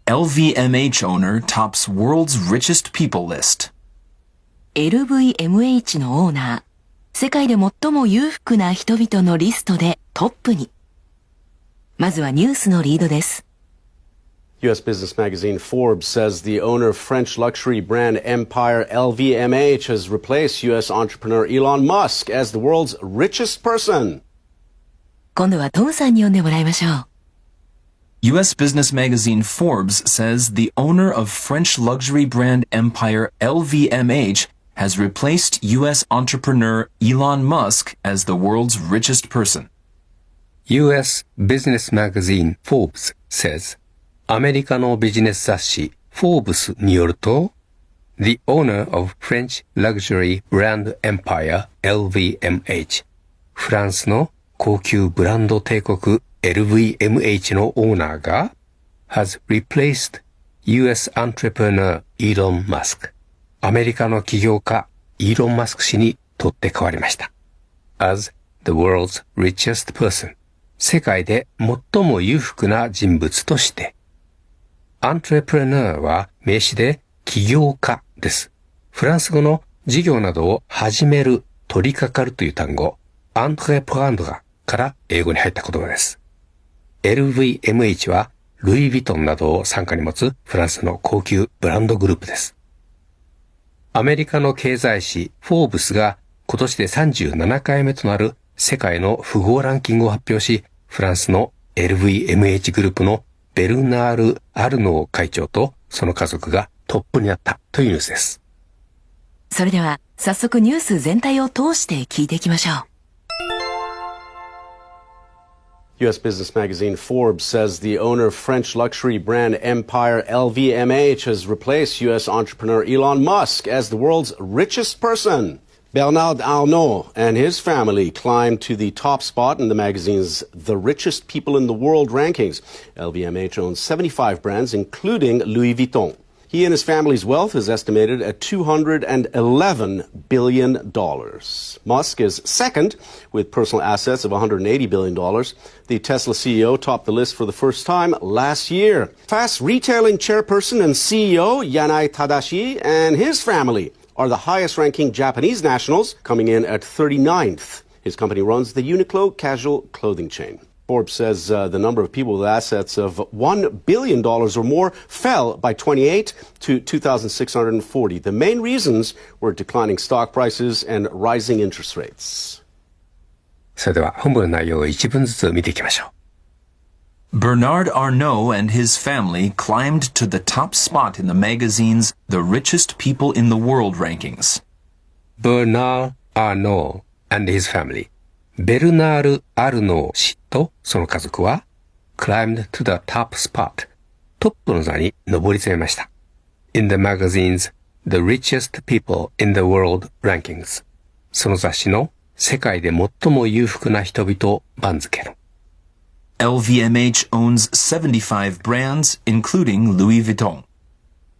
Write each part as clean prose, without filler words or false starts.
LVMH owner tops world's richest people list. LVMH のオーナー、世界で最も裕福な人々のリストでトップに。まずはニュースのリードです。U.S. business magazine Forbes says the owner of French luxury brand empire LVMH has replaced U.S. entrepreneur Elon Musk as the world's richest person. 今度はトムさんに読んでもらいましょう。U.S. business magazine Forbes says the owner of French luxury brand empire LVMH has replaced U.S. entrepreneur Elon Musk as the world's richest person. U.S. business magazine Forbes saysアメリカのビジネス雑誌フォーブスによると、The owner of French luxury brand empire LVMH、フランスの高級ブランド帝国LVMH のオーナーが has replaced US entrepreneur Elon Musk、アメリカの起業家イーロン・マスク氏に取って代わりました。as the world's richest person、世界で最も裕福な人物として。entrepreneur は名詞で起業家です。フランス語の事業などを始める、取り掛かるという単語、entreprendre から英語に入った言葉です。LVMH はルイ・ヴィトンなどを傘下に持つフランスの高級ブランドグループです。アメリカの経済誌フォーブスが今年で37回目となる世界の富豪ランキングを発表し、フランスの LVMH グループのベルナール・アルノー会長とその家族がトップになったというニュースです。それでは早速ニュース全体を通して聞いていきましょう。U.S. business magazine Forbes says the owner of French luxury brand empire LVMH has replaced U.S. entrepreneur Elon Musk as the world's richest person. Bernard Arnault and his family climbed to the top spot in the magazine's The Richest People in the World rankings. LVMH owns 75 brands, including Louis Vuitton. He and his family's wealth is estimated at $211 billion. Musk is second, with personal assets of $180 billion. The Tesla CEO topped the list for the first time last year. Fast retailing chairperson and CEO Yanai Tadashi and his family are the highest-ranking Japanese nationals, coming in at 39th. His company runs the Uniqlo casual clothing chain. Forbes says the number of people with assets of $1 billion or more fell by 28 to 2,640. The main reasons were declining stock prices and rising interest rates. それでは本文の内容を一文ずつ見ていきましょう。Bernard Arnault and his family climbed to the top spot in the magazine's The Richest People in the World rankings. Bernard Arnault and his family、ベルナール・アルノー氏とその家族は climbed to the top spot、トップの座に上り詰めました。in the magazine's The Richest People in the World rankings、その雑誌の世界で最も裕福な人々番付の。LVMH owns 75 brands, including Louis Vuitton.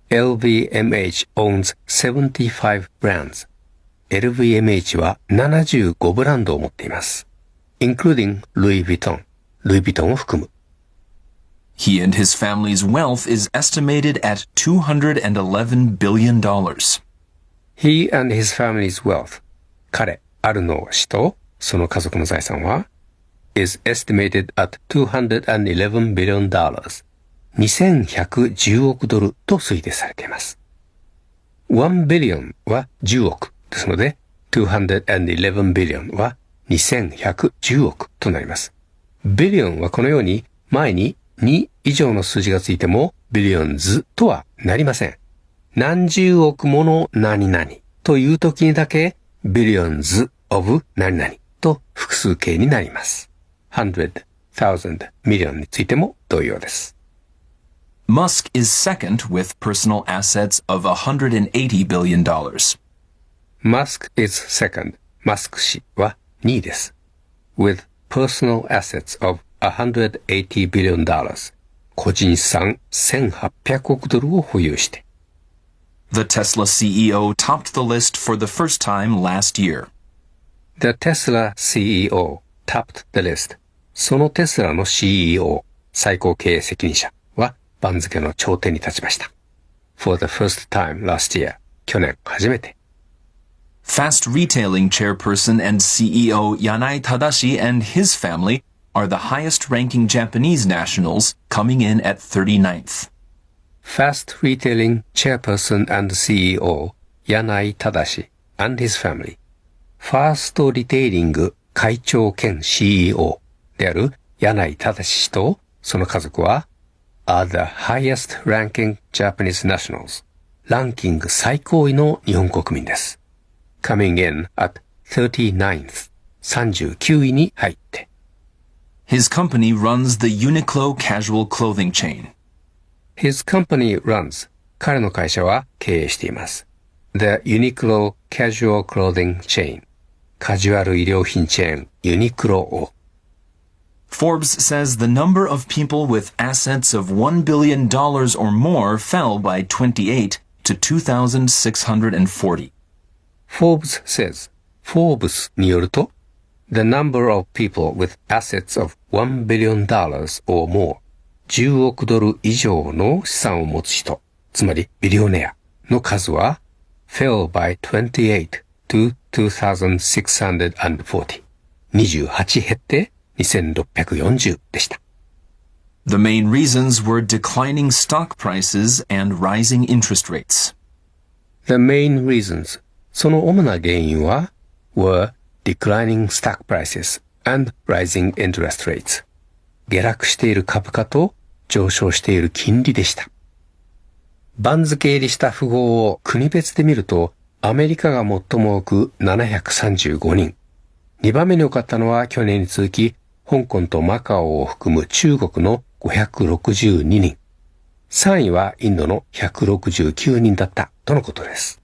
LVMH owns 75 brands. LVMH は75ブランドを持っています。including Louis Vuitton。ルイ・ヴィトンを含む。He and his family's wealth is estimated at $211 billion. He and his family's wealth。彼、アルノー氏とその家族の財産はis estimated at $211 billion. 2110億ドルと推定されています。1 billion は10億ですので、211 billion は2110億となります。billion はこのように前に2以上の数字がついても billions とはなりません。何十億もの何々という時にだけ billions of 何々と複数形になります。100, 1000, million についても同様です。Musk is second with personal assets of $180 billion. Musk is second. マスク氏は2位です。with personal assets of $180 billion. 個人資産1800億ドルを保有して。The Tesla CEO topped the list for the first time last year. The Tesla CEO topped the list. そのテスラの CEO、最高経営責任者は番付の頂点に立ちました。For the first time last year. 去年初めて。Fast Retailing chairperson and CEO Yanai Tadashi and his family are the highest-ranking Japanese nationals, coming in at 39th. Fast Retailing chairperson and CEO Yanai Tadashi and his family. ファーストリテイリング会長兼 CEO である柳井正氏とその家族は are the highest ranking Japanese nationals. ランキング最高位の日本国民です。coming in at 39th. 39位に入って。His company runs the Uniqlo casual clothing chain. His company runs. 彼の会社は経営しています。The Uniqlo casual clothing chain. カジュアル衣料品チェーン、ユニクロを。Forbes says the number of people with assets of $1 billion or more fell by 28 to 2,640. Forbes says, Forbes によると、the number of people with assets of $1 billion or more, 10億ドル以上の資産を持つ人、つまりビリオネアの数は、fell by 28 to 2,640. 28減って2640でした。The main reasons were declining stock prices and rising interest rates. The main reasons, その主な原因は were declining stock prices and rising interest rates. 下落している株価と上昇している金利でした。番付入りした富豪を国別で見ると、アメリカが最も多く735人。2番目に多かったのは去年に続き、香港とマカオを含む中国の562人。3位はインドの169人だったとのことです。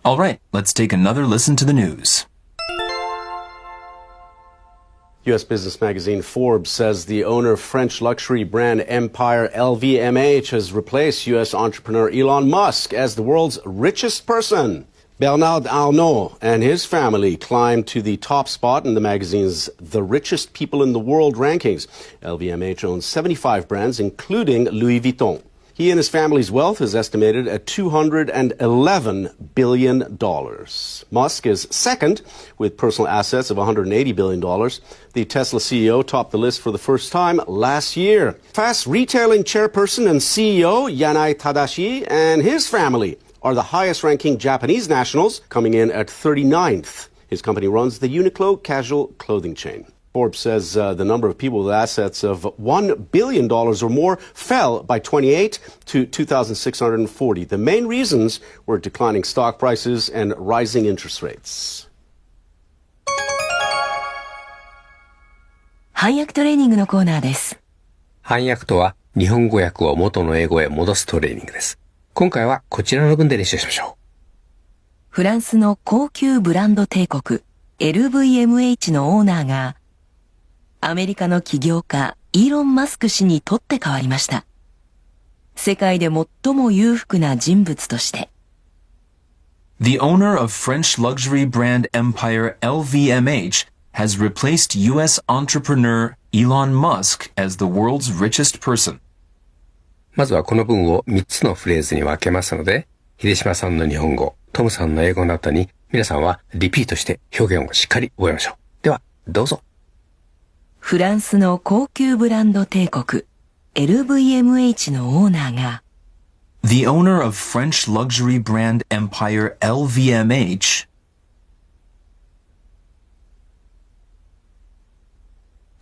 Alright, let's take another listen to the news. U.S. business magazine Forbes says the owner of French luxury brand empire Lvmh has replaced U.S. entrepreneur Elon Musk as the world's richest person. Bernard Arnault and his family climbed to the top spot in the magazine's The Richest People in the World rankings. Lvmh owns 75 brands, including Louis Vuitton. He and his family's wealth is estimated at $211 billion. Musk is second, with personal assets of $180 billion. The Tesla CEO topped the list for the first time last year. Fast Retailing chairperson and CEO Yanai Tadashi and his family are the highest-ranking Japanese nationals, coming in at 39th. His company runs the Uniqlo casual clothing chain. Forbes says the number of people with assets of $1 billion or more fell by 28 to 2,640. The main reasons were declining stock prices and rising interest rates. 翻訳トレーニングのコーナーです。翻訳とは日本語訳を元の英語へ戻すトレーニングです。今回はこちらの文で練習しましょう。フランスの高級ブランド帝国 LVMH のオーナーがアメリカの起業家イーロン・マスク氏に取って代わりました。世界で最も裕福な人物として。The owner of French luxury brand empire Lvmh has replaced U.S. entrepreneur Elon Musk as the world's richest person. まずはこの文を3つのフレーズに分けますので、秀島さんの日本語、トムさんの英語の後に皆さんはリピートして表現をしっかり覚えましょう。では、どうぞ。フランスの高級ブランド帝国 LVMH のオーナーが The owner of French luxury brand empire Lvmh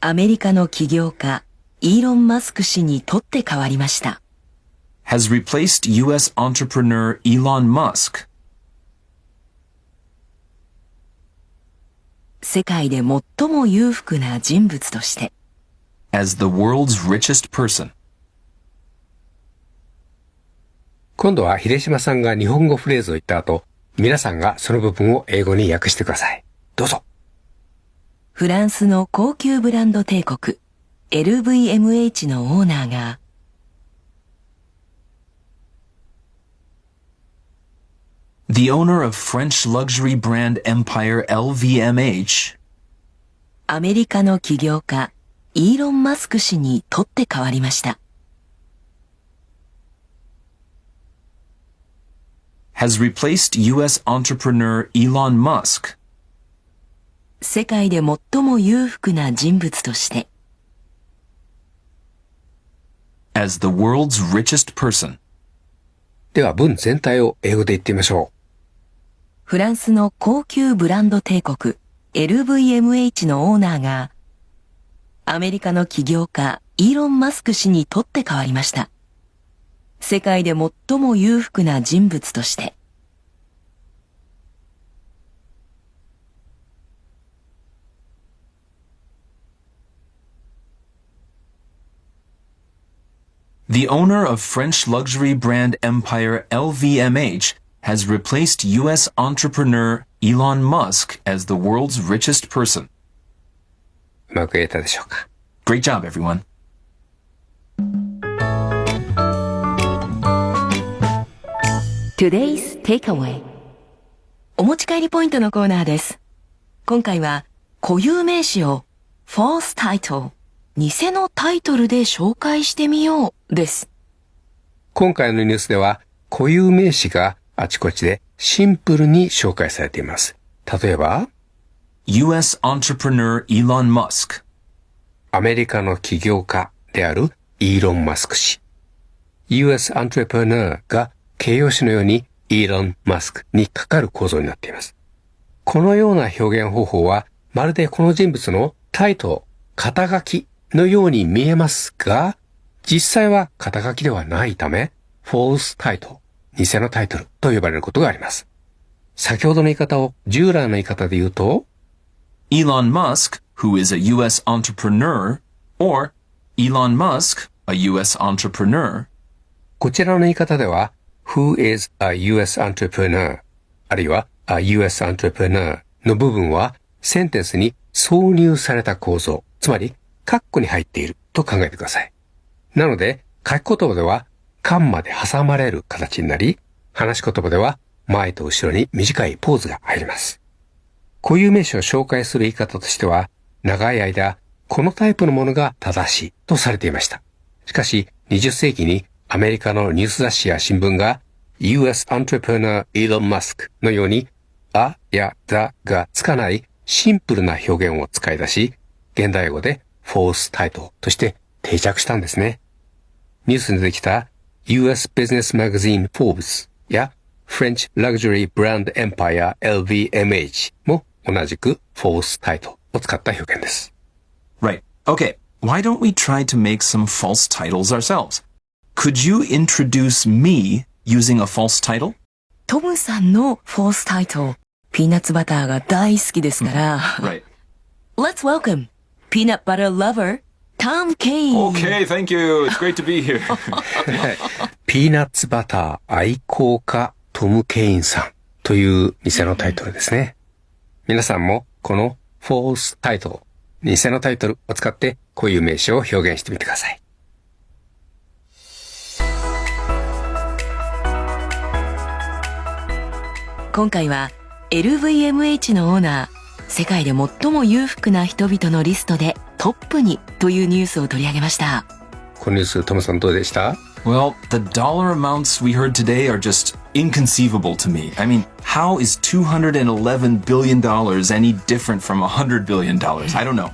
アメリカの起業家イーロン・マスク氏に取って代わりました。has replaced U.S. entrepreneur Elon Musk. 世界で最も裕福な人物として。as the world's richest person. 今度は秀島さんが日本語フレーズを言った後、皆さんがその部分を英語に訳してください。どうぞ。フランスの高級ブランド帝国 LVMH のオーナーがThe owner of French luxury brand empire Lvmh アメリカの起業家イーロン・マスク氏に取って代わりました。has replaced U.S. entrepreneur Elon Musk 世界で最も裕福な人物として as the world's richest person. では文全体を英語で言ってみましょう。フランスの高級ブランド帝国 LVMH のオーナーがアメリカの起業家イーロン・マスク氏に取って代わりました。世界で最も裕福な人物として。The owner of French luxury brand empire Lvmh has replaced U.S. entrepreneur Elon Musk as the world's richest person. うまく言えたでしょうか。 Great job, everyone. Today's Takeaway お持ち帰りポイントのコーナーです。今回は固有名詞を False Title 偽のタイトルで紹介してみようです。今回のニュースでは固有名詞があちこちでシンプルに紹介されています。例えば U.S. entrepreneur Elon Musk アメリカの起業家であるイーロン・マスク氏。US entrepreneur が形容詞のようにイーロン・マスクにかかる構造になっています。このような表現方法はまるでこの人物のタイトル、肩書きのように見えますが、実際は肩書きではないため、false title、偽のタイトルと呼ばれることがあります。先ほどの言い方を従来の言い方で言うと、Elon Musk, who is a U.S. entrepreneur, or Elon Musk, a U.S. entrepreneur. こちらの言い方では、who is a U.S. entrepreneur あるいは a U.S. entrepreneur の部分はセンテンスに挿入された構造、つまりカッコに入っていると考えてください。なので、書き言葉ではカンマで挟まれる形になり、話し言葉では前と後ろに短いポーズが入ります。固有名詞を紹介する言い方としては、長い間、このタイプのものが正しいとされていました。しかし、20世紀にアメリカのニュース雑誌や新聞が US entrepreneur Elon Musk のように、あやだがつかないシンプルな表現を使い出し、現代語で false title として定着したんですね。ニュースに出てきた US Business Magazine Forbes や French Luxury Brand Empire Llvmh も同じく false title を使った表現です。Right. Okay. Why don't we try to make some false titles ourselves? Could you introduce me using a false title? トムさんの False Title ピーナッツバターが大好きですから。Right. Let's welcome Peanut Butter Lover Tom Kane. Okay, thank you. It's great to be here. ピーナッツバター愛好家トム・ケインさんという偽のタイトルですね。皆さんもこの false title、偽のタイトルを使って固有名詞を表現してみてください。今回は LVMH のオーナー、世界で最も裕福な人々のリストでトップにというニュースを取り上げました。このニュース、トムさんどうでした？ Well, the dollar amounts we heard today are just inconceivable to me. I mean, how is $211 billion any different from $100 billion? I don't know.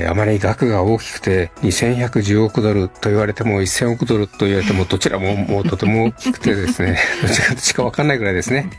あまり額が大きくて2110億ドルと言われても1000億ドルと言われてもどちらももうとても大きくてですね、どちらかとしかわかんないぐらいですね。